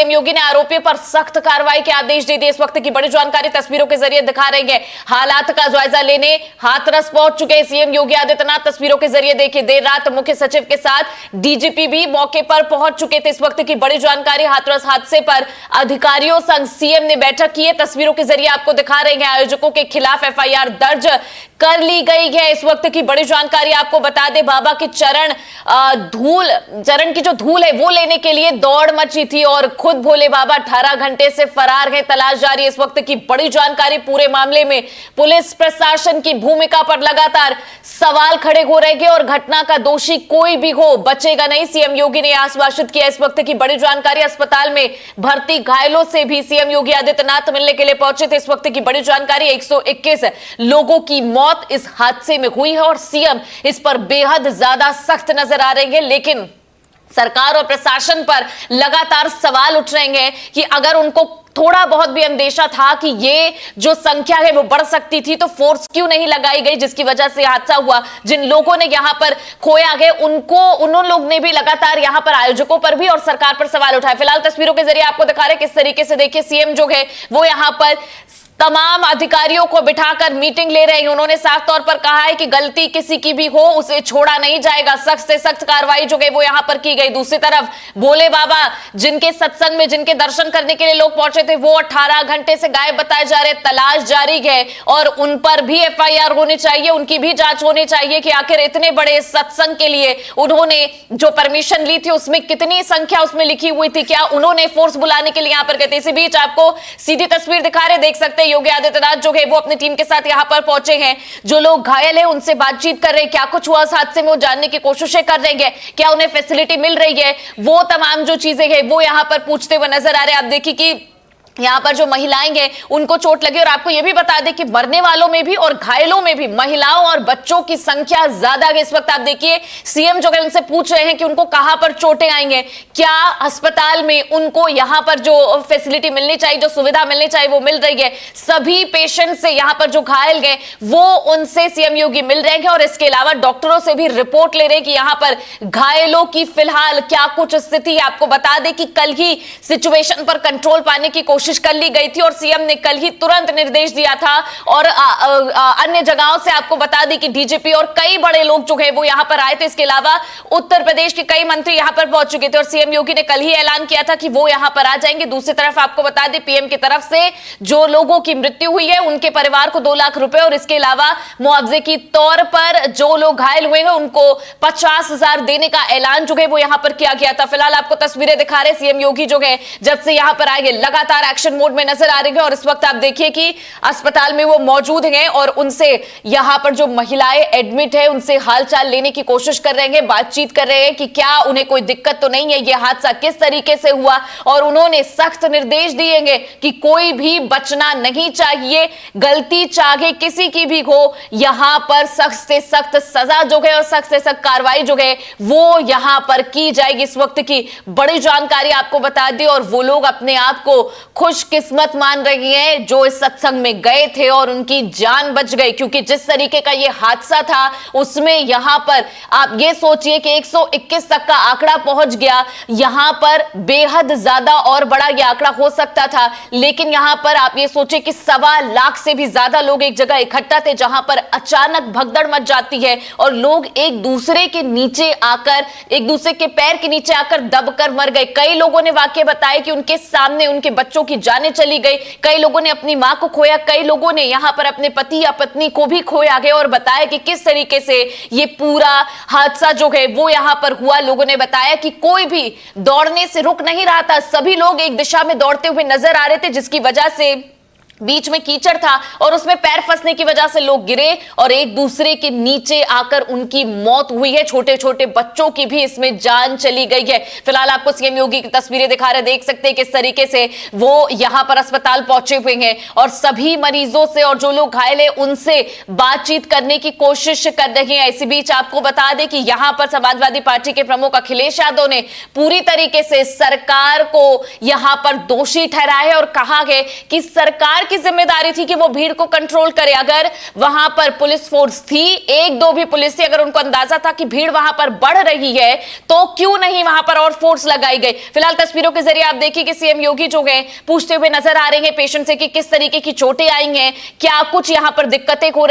CM योगी ने आरोपियों पर सख्त कार्रवाई के आदेश दे दिए। इस वक्त की बड़ी जानकारी तस्वीरों के जरिए दिखा रहे हैं। हालात का जायजा लेने हाथरस पहुंच चुके सीएम योगी आदित्यनाथ। तस्वीरों के जरिए देखिए, देर रात मुख्य सचिव के साथ डीजीपी भी मौके पर पहुंच चुके थे। इस वक्त की बड़ी जानकारी, हाथरस हादसे पर अधिकारियों संग सीएम ने बैठक की है। तस्वीरों के जरिए आपको दिखा रहे हैं। आयोजकों के खिलाफ एफआईआर दर्ज कर ली गई है। इस वक्त की बड़ी जानकारी आपको बता दे, बाबा की चरण की जो धूल है वो लेने के लिए दौड़ मची थी और खुद भोले बाबा 18 घंटे से फरार हैं। तलाश जारी है। इस वक्त की बड़ी जानकारी, पूरे मामले में पुलिस प्रशासन की भूमिका पर लगातार सवाल खड़े हो रहे हैं और घटना का दोषी कोई भी हो बचेगा नहीं, सीएम योगी ने आश्वासित किया। इस वक्त की बड़ी जानकारी, अस्पताल में भर्ती घायलों से भी सीएम योगी आदित्यनाथ मिलने के लिए पहुंचे थे। इस वक्त की बड़ी जानकारी, 121 लोगों की मौत इस हादसे में हुई है और सीएम इस पर बेहद ज्यादा सख्त नजर आ रहे हैं। लेकिन सरकार और प्रशासन पर लगातार सवाल उठ रहे हैं कि अगर उनको थोड़ा बहुत भी अंदेशा था कि ये जो संख्या है वो बढ़ सकती थी, तो फोर्स क्यों नहीं लगाई गई जिसकी वजह से हादसा हुआ। जिन लोगों ने यहां पर खोया गए उन लोग ने भी लगातार यहां पर आयोजकों पर भी और सरकार पर सवाल उठाए। फिलहाल तस्वीरों के जरिए आपको दिखा रहे किस तरीके से, देखिए, सीएम जो है वो यहां पर तमाम अधिकारियों को बिठाकर मीटिंग ले रहे हैं। उन्होंने साफ तौर पर कहा है कि गलती किसी की भी हो उसे छोड़ा नहीं जाएगा, सख्त से सख्त कार्रवाई जो है वो यहां पर की गई। दूसरी तरफ भोले बाबा जिनके सत्संग में, जिनके दर्शन करने के लिए लोग पहुंचे थे, वो 18 घंटे से गायब बताए जा रहे। तलाश जारी है और उन पर भी एफआईआर होनी चाहिए, उनकी भी जांच होनी चाहिए कि आखिर इतने बड़े सत्संग के लिए उन्होंने जो परमिशन ली थी उसमें कितनी संख्या उसमें लिखी हुई थी, क्या उन्होंने फोर्स बुलाने के लिए यहां पर गए थे। इसी बीच आपको सीधी तस्वीर दिखा रहे, देख सकते हैं योगी आदित्यनाथ जो है वो अपनी टीम के साथ यहां पर पहुंचे हैं। जो लोग घायल हैं उनसे बातचीत कर रहे हैं, क्या कुछ हुआ उस हादसे में वो जानने की कोशिशें कर रहे हैं, क्या उन्हें फैसिलिटी मिल रही है, वो तमाम जो चीजें हैं वो यहां पर पूछते हुए नजर आ रहे हैं। आप देखिए कि यहां पर जो महिलाएं हैं उनको चोट लगी और आपको यह भी बता दें कि मरने वालों में भी और घायलों में भी महिलाओं और बच्चों की संख्या ज्यादा है। इस वक्त आप देखिए, सीएम जो है उनसे पूछ रहे हैं कि उनको कहां पर चोटें आई हैं, क्या अस्पताल में उनको यहां पर जो फैसिलिटी मिलनी चाहिए, जो सुविधा मिलनी चाहिए वो मिल रही है। सभी पेशेंट से यहां पर जो घायल गए वो उनसे सीएम योगी मिल रहे हैं और इसके अलावा डॉक्टरों से भी रिपोर्ट ले रहे हैं कि यहां पर घायलों की फिलहाल क्या कुछ स्थिति। आपको बता दें कि कल ही सिचुएशन पर कंट्रोल पाने की कोशिश कर ली गई थी और सीएम ने कल ही तुरंत निर्देश दिया था और अन्य जगहों से आपको बता दें कि डीजीपी और कई बड़े लोग जो है वो यहां पर आए थे। इसके अलावा उत्तर प्रदेश के कई मंत्री यहां पर पहुंच चुके थे और सीएम योगी ने कल ही ऐलान किया था कि वो यहां पर आ जाएंगे। दूसरी तरफ आपको बता दें, पीएम की तरफ से जो लोगों की मृत्यु हुई है उनके परिवार को 2 लाख रुपए और इसके अलावा मुआवजे की तौर पर जो लोग घायल हुए हैं उनको 50,000 देने का ऐलान जो है वो यहां पर किया गया था। फिलहाल आपको तस्वीरें दिखा रहे सीएम योगी जो है जब से यहां पर आए लगातार एक्शन मोड में नजर आ रही है और इस वक्त आप देखिए कि अस्पताल में वो मौजूद हैं और उनसे यहां पर जो महिलाएं एडमिट है उनसे हालचाल लेने की कोशिश कर रहे हैं, बातचीत कर रहे हैं कि क्या उन्हें कोई दिक्कत तो नहीं है, ये हादसा किस तरीके से हुआ। और उन्होंने सख्त निर्देश दिए हैं कि कोई भी बचना नहीं चाहिए, गलती चाहे किसी की भी हो, यहां पर सख्त से सख्त सजा जो है और सख्त से सख्त कार्रवाई जो है वो यहां पर की जाएगी। इस वक्त की बड़ी जानकारी आपको बता दी और वो लोग अपने आप को खुशकिस्मत मान रही हैं जो इस सत्संग में गए थे और उनकी जान बच गई, क्योंकि जिस तरीके का ये हादसा था उसमें यहां पर आप ये सोचिए कि 121 तक का आंकड़ा पहुंच गया। यहां पर बेहद ज्यादा और बड़ा ये आंकड़ा हो सकता था, लेकिन यहां पर आप ये सोचिए कि 1.25 लाख से भी ज्यादा लोग एक जगह इकट्ठा थे जहां पर अचानक भगदड़ मच जाती है और लोग एक दूसरे के नीचे आकर, एक दूसरे के पैर के नीचे आकर दबकर मर गए। कई लोगों ने वाकई बताया कि उनके सामने उनके बच्चों की जानें चली गई, कई लोगों ने अपनी मां को खोया, कई लोगों ने यहां पर अपने पति या पत्नी को भी खोया गया और बताया कि किस तरीके से ये पूरा हादसा जो है वो यहां पर हुआ। लोगों ने बताया कि कोई भी दौड़ने से रुक नहीं रहा था, सभी लोग एक दिशा में दौड़ते हुए नजर आ रहे थे जिसकी वजह से बीच में कीचड़ था और उसमें पैर फंसने की वजह से लोग गिरे और एक दूसरे के नीचे आकर उनकी मौत हुई है। छोटे छोटे बच्चों की भी इसमें जान चली गई है। फिलहाल आपको सीएम योगी की तस्वीरें दिखा रहे, देख सकते हैं किस तरीके से वो यहां पर अस्पताल पहुंचे हुए हैं और सभी मरीजों से और जो लोग घायल है उनसे बातचीत करने की कोशिश कर रहे हैं। इसी बीच आपको बता दें कि यहां पर समाजवादी पार्टी के प्रमुख अखिलेश यादव ने पूरी तरीके से सरकार को यहां पर दोषी ठहराया है और कहा है कि सरकार की जिम्मेदारी थी कि वो भीड़ को कंट्रोल करे। अगर वहां पर पुलिस फोर्स थी, एक दो भी पुलिस थी, अगर उनको अंदाजा था कि भीड़ वहां पर बढ़ रही है तो क्यों नहीं वहां पर और फोर्स लगाई गई। फिलहाल तस्वीरों के जरिए आप देखिए कि सीएम योगी जो है पूछते हुए नजर आ रहे हैं पेशेंट से कि किस तरीके की चोटें आई हैं, क्या कुछ यहां पर दिक्कतें हो